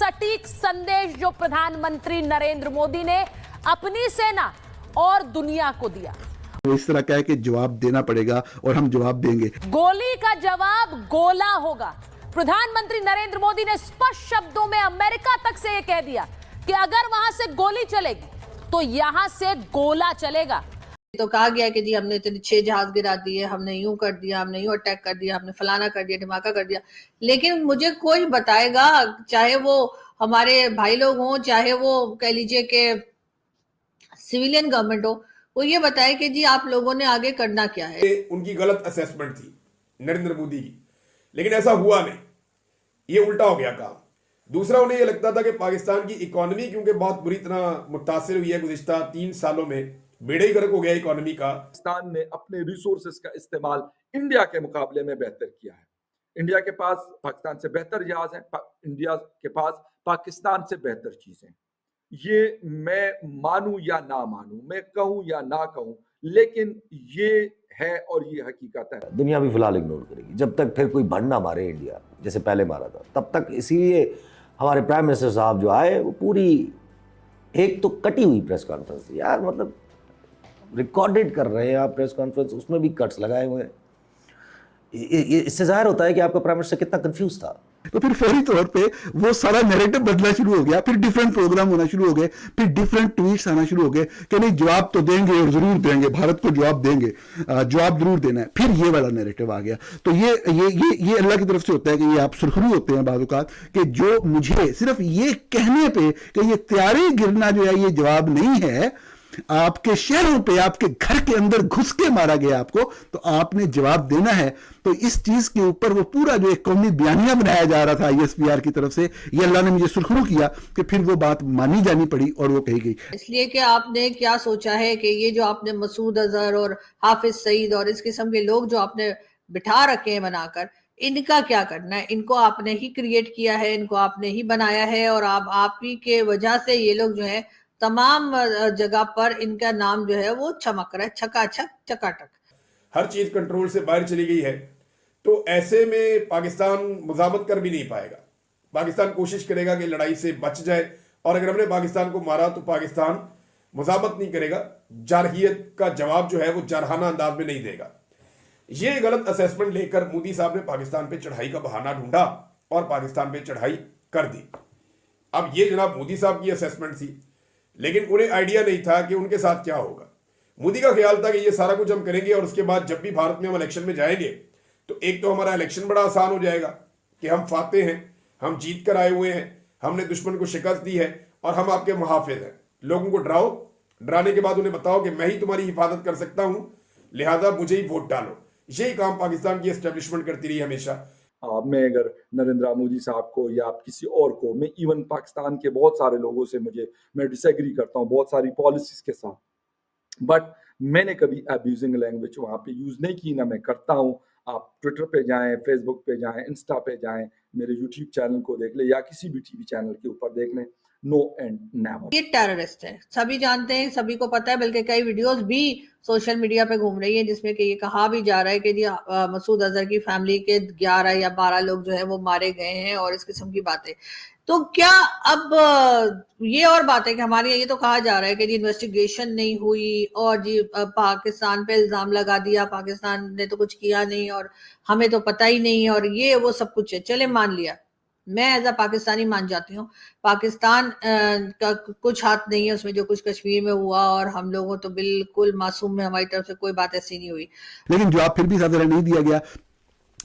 सटीक संदेश जो प्रधानमंत्री नरेंद्र मोदी ने अपनी सेना और दुनिया को दिया। वो इस तरह का है कि जवाब देना पड़ेगा और हम जवाब देंगे। गोली का जवाब गोला होगा। प्रधानमंत्री नरेंद्र मोदी ने स्पष्ट शब्दों में अमेरिका तक से यह कह दिया कि अगर वहां से गोली चलेगी तो यहां से गोला चलेगा। तो कहा गया कि जी हमने इतने 6 जहाज गिरा दिए, हमने यूं कर दिया, हमने यूं अटैक कर दिया, हमने फलाना कर दिया, धमाका कर दिया। लेकिन मुझे कोई बताएगा, चाहे वो हमारे भाई लोग हों, चाहे वो कह लीजिए कि सिविलियन गवर्नमेंट हो, वो ये बताए कि जी आप लोगों ने आगे करना क्या है। उनकी गलत असेसमेंट थी नरेंद्र मोदी की, लेकिन ऐसा हुआ नहीं, ये उल्टा हो गया काम। दूसरा, उन्हें ये लगता था कि पाकिस्तान की इकोनॉमी क्योंकि बहुत बुरी तरह मुतासिर हुई है, गुज़िश्ता 3 सालों में बेड़ा ही गर्क हो गया इकोनॉमी का। पाकिस्तान ने अपने रिसोर्सेज का इस्तेमाल इंडिया के मुकाबले में बेहतर किया है। इंडिया के पास पाकिस्तान से बेहतर जहाज हैं, इंडिया के पास पाकिस्तान से बेहतर चीजें। ये मैं मानूं या ना मानूं, मैं कहूं या ना कहूं, लेकिन ये है और ये हकीकत है। दुनिया भी फिलहाल इग्नोर करेगी जब तक फिर कोई भंड ना मारे इंडिया जैसे पहले मारा था, तब तक। इसीलिए हमारे प्राइम मिनिस्टर साहब जो आए वो पूरी एक तो कटी हुई प्रेस कॉन्फ्रेंस थी यार, मतलब रिकॉर्डेड कर रहे हैं आप प्रेस कॉन्फ्रेंस, उसमें भी कट्स लगाए हुए हैं। इससे जाहिर होता है कि आपका प्राइम मिनिस्टर कितना कंफ्यूज था। तो फिर फौरी तौर पे वो सारा नैरेटिव बदलना शुरू हो गया, फिर डिफरेंट प्रोग्राम होना शुरू हो गए, फिर डिफरेंट ट्वीट्स आना शुरू हो गए कि नहीं जवाब तो देंगे और जरूर देंगे, भारत को जवाब देंगे, जवाब जरूर देना है। फिर ये वाला नैरेटिव आ गया। तो ये अल्लाह की तरफ से होता है कि ये आप सुरखरू होते हैं बाद औक़ात कि जो मुझे सिर्फ ये कहने पे कि ये तैयारी गिरना जो है ये जवाब नहीं है, आपके शहरों पे आपके घर के अंदर घुस के मारा गया आपको, तो आपने जवाब देना है। तो इस चीज के ऊपर वो पूरा जो एक कौमी बयानिया बनाया जा रहा था ISPR की तरफ से, ये अल्लाह ने मुझे सुरखरू किया कि फिर वो बात मानी जानी पड़ी और वो कही गई। इसलिए कि आपने क्या सोचा है कि ये जो आपने मसूद अजहर और हाफिज सईद और इस किस्म के लोग जो आपने बिठा रखे हैं बनाकर, इनका क्या करना है? इनको आपने ही क्रिएट किया है, इनको आपने ही बनाया है, और आप ही के वजह से ये लोग जो है तमाम जगह पर इनका नाम जो है वो चमक रहा है, छकाछक चकाटक। हर चीज कंट्रोल से बाहर चली गई है, तो ऐसे में पाकिस्तान मुजामत कर भी नहीं पाएगा। पाकिस्तान कोशिश करेगा कि लड़ाई से बच जाए, और अगर हमने पाकिस्तान को मारा तो पाकिस्तान मुजामत नहीं करेगा, जारहियत का जवाब जो है वो जारहाना अंदाज में नहीं देगा। ये गलत असेसमेंट लेकर मोदी साहब ने पाकिस्तान पे चढ़ाई का बहाना ढूंढा और पाकिस्तान पे चढ़ाई कर दी। अब ये जनाब मोदी साहब की असेसमेंट थी, लेकिन उन्हें आइडिया नहीं था कि उनके साथ क्या होगा। मोदी का ख्याल था कि ये सारा कुछ हम करेंगे और उसके बाद जब भी भारत में हम इलेक्शन में जाएंगे तो एक तो हमारा इलेक्शन बड़ा आसान हो जाएगा कि हम फाते हैं, हम जीत कर आए हुए हैं, हमने दुश्मन को शिकस्त दी है और हम आपके मुहाफिज हैं। लोगों को डराओ, डराने के बाद उन्हें बताओ कि मैं ही तुम्हारी हिफाजत कर सकता हूं, लिहाजा मुझे ही वोट डालो। यही काम पाकिस्तान की एस्टेब्लिशमेंट करती रही हमेशा। मैं अगर नरेंद्र मोदी साहब को या किसी और को, मैं इवन पाकिस्तान के बहुत सारे लोगों से मैं डिसएग्री करता हूँ बहुत सारी पॉलिसीज के साथ, बट मैंने कभी अब्यूजिंग लैंग्वेज वहाँ पे यूज़ नहीं की, ना मैं करता हूँ। आप ट्विटर पे जाएं, फेसबुक पे जाएं, इंस्टा पे जाएं, मेरे यूट्यूब चैनल को देख लें या किसी भी टीवी चैनल के ऊपर देख लें, नो एंड नेवर। ये टेररिस्ट है, सभी जानते हैं, सभी को पता है, बल्कि कई वीडियोस भी सोशल मीडिया पे घूम रही है जिसमें कि ये कहा भी जा रहा है कि जी मसूद अजहर की फैमिली के 11 या 12 लोग जो है वो मारे गए हैं और इस किस्म की बातें। तो क्या अब ये और बात है कि हमारे ये तो कहा जा रहा है कि जी इन्वेस्टिगेशन नहीं हुई और जी पाकिस्तान पे इल्जाम लगा दिया, पाकिस्तान ने तो कुछ किया नहीं और हमें तो पता ही नहीं, और ये वो सब कुछ है। चले मान लिया, मैं एज अ पाकिस्तानी मान जाती हूँ, पाकिस्तान का कुछ हाथ नहीं है उसमें जो कुछ कश्मीर में हुआ, और हम लोगों तो बिल्कुल मासूम है, हमारी तरफ से कोई बात ऐसी नहीं हुई। लेकिन जवाब फिर भी ज्यादा नहीं दिया गया।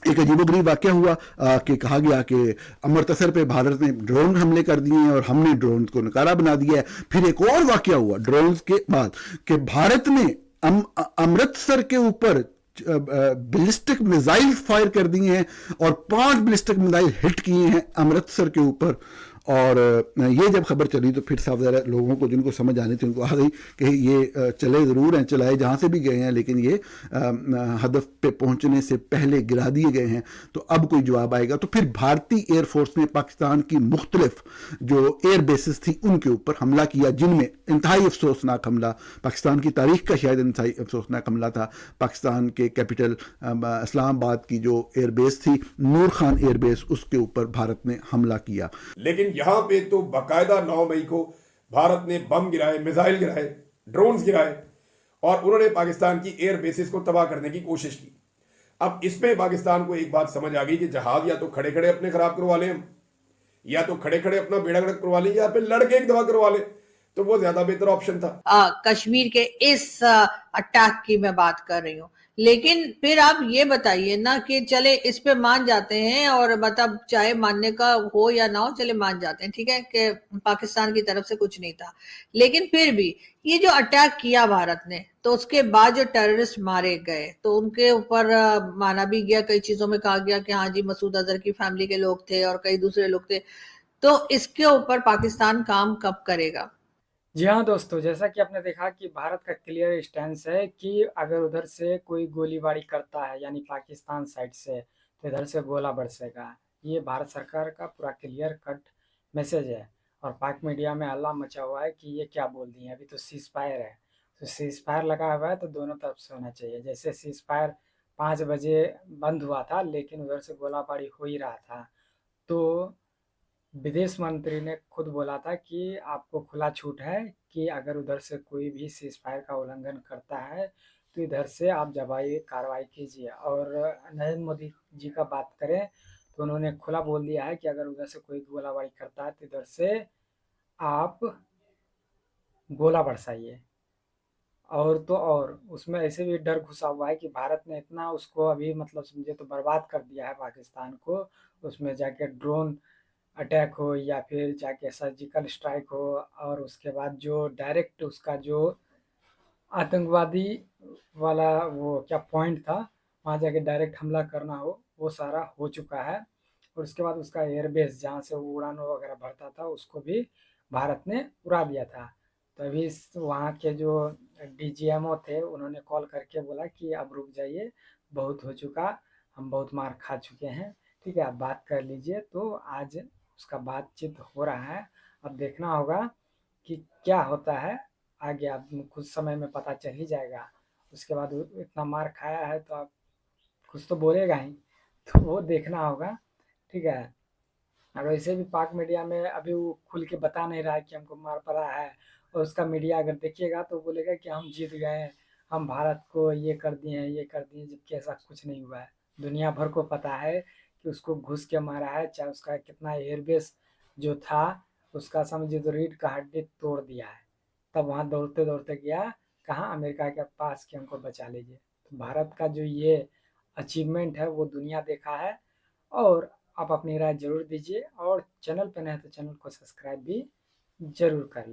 एक अजीबोगरीब वाकया हुआ कि कहा गया कि अमृतसर पे भारत ने ड्रोन हमले कर दिए हैं और हमने ड्रोन को नकारा बना दिया है। फिर एक और वाकया हुआ ड्रोन के बाद कि भारत ने अमृतसर के ऊपर बैलिस्टिक मिसाइल फायर कर दिए हैं और 5 बैलिस्टिक मिसाइल हिट किए हैं अमृतसर के ऊपर। और ये जब खबर चली तो फिर साफ ज़रा लोगों को जिनको समझ आनी थी उनको आ गई कि ये चले ज़रूर हैं, चलाए जहाँ से भी गए हैं, लेकिन ये हदफ पे पहुँचने से पहले गिरा दिए गए हैं। तो अब कोई जवाब आएगा। तो फिर भारतीय एयरफोर्स ने पाकिस्तान की मुख्तलिफ जो एयर बेसिस थी उनके ऊपर हमला किया, जिनमें इंतहाई अफसोसनाक हमला, पाकिस्तान की तारीख का शायद इंतहाई अफसोसनाक हमला था। पाकिस्तान के कैपिटल इस्लामाबाद की जो एयर बेस थी, नूर खान एयर बेस, उसके ऊपर भारत ने हमला किया। लेकिन यहां पे तो बाकायदा 9 मई को भारत ने बम गिराए, मिसाइल गिराए, ड्रोन्स गिराए और उन्होंने पाकिस्तान की एयर बेसिस को तबाह करने की कोशिश की। अब इसमें पाकिस्तान को एक बात समझ आ गई कि जहाज या तो खड़े खड़े अपने खराब करवा लें हम, या तो खड़े खड़े अपना बेड़ा गर्क करवा लें, या फिर लड़के एक दफा करवा लें, तो वो ज्यादा बेहतर ऑप्शन था। कश्मीर के इस अटैक की मैं बात कर रही हूँ, लेकिन फिर आप ये बताइए ना कि चले इस पे मान जाते हैं, और मतलब चाहे मानने का हो या ना हो, चले मान जाते हैं, ठीक है कि पाकिस्तान की तरफ से कुछ नहीं था, लेकिन फिर भी ये जो अटैक किया भारत ने, तो उसके बाद जो टेररिस्ट मारे गए तो उनके ऊपर माना भी गया, कई चीजों में कहा गया कि हाँ जी मसूद अजहर की फैमिली के लोग थे और कई दूसरे लोग थे, तो इसके ऊपर पाकिस्तान काम कब करेगा? जी हाँ दोस्तों, जैसा कि आपने देखा कि भारत का क्लियर स्टैंस है कि अगर उधर से कोई गोलीबारी करता है यानी पाकिस्तान साइड से, तो इधर से गोला बरसेगा। ये भारत सरकार का पूरा क्लियर कट मैसेज है। और पाक मीडिया में हल्ला मचा हुआ है कि ये क्या बोल दिए, अभी तो सीज फायर है, तो सीज फायर लगा हुआ है तो दोनों तरफ से होना चाहिए। जैसे सीज फायर 5 बजे बंद हुआ था, लेकिन उधर से गोलाबारी हो ही रहा था, तो विदेश मंत्री ने खुद बोला था कि आपको खुला छूट है कि अगर उधर से कोई भी सीज फायर का उल्लंघन करता है तो इधर से आप जवाबी कार्रवाई कीजिए। और नरेंद्र मोदी जी का बात करें तो उन्होंने खुला बोल दिया है कि अगर उधर से कोई गोलाबारी करता है तो इधर से आप गोला बरसाइए। और तो और उसमें ऐसे भी डर घुसा हुआ है कि भारत ने इतना उसको अभी मतलब समझे तो बर्बाद कर दिया है पाकिस्तान को, उसमें जाके ड्रोन अटैक हो या फिर जाके सर्जिकल स्ट्राइक हो, और उसके बाद जो डायरेक्ट उसका जो आतंकवादी वाला वो क्या पॉइंट था, वहाँ जाके डायरेक्ट हमला करना हो, वो सारा हो चुका है। और उसके बाद उसका एयरबेस जहाँ से वो उड़ान वगैरह भरता था उसको भी भारत ने उड़ा दिया था। तो अभी वहाँ के जो डीजीएमओ थे उन्होंने कॉल करके बोला कि अब रुक जाइए, बहुत हो चुका, हम बहुत मार खा चुके हैं, ठीक है आप बात कर लीजिए। तो आज उसका बातचीत हो रहा है, अब देखना होगा कि क्या होता है आगे। अब कुछ समय में पता चल ही जाएगा। उसके बाद इतना मार खाया है तो अब कुछ तो बोलेगा ही, तो वो देखना होगा, ठीक है। और वैसे भी पाक मीडिया में अभी वो खुल के बता नहीं रहा है कि हमको मार पड़ा है, और उसका मीडिया अगर देखिएगा तो बोलेगा कि हम जीत गए, हम भारत को ये कर दिए हैं ये कर दिए, जबकि ऐसा कुछ नहीं हुआ है। दुनिया भर को पता है कि उसको घुस के मारा है, चाहे उसका कितना एयरबेस जो था उसका समझिए तो रीढ़ का हड्डी तोड़ दिया है, तब वहाँ दौड़ते दौड़ते गया कहाँ, अमेरिका के पास, कि हमको बचा लीजिए। तो भारत का जो ये अचीवमेंट है वो दुनिया देखा है। और आप अपनी राय जरूर दीजिए, और चैनल पे नए तो चैनल को सब्सक्राइब भी जरूर कर लें।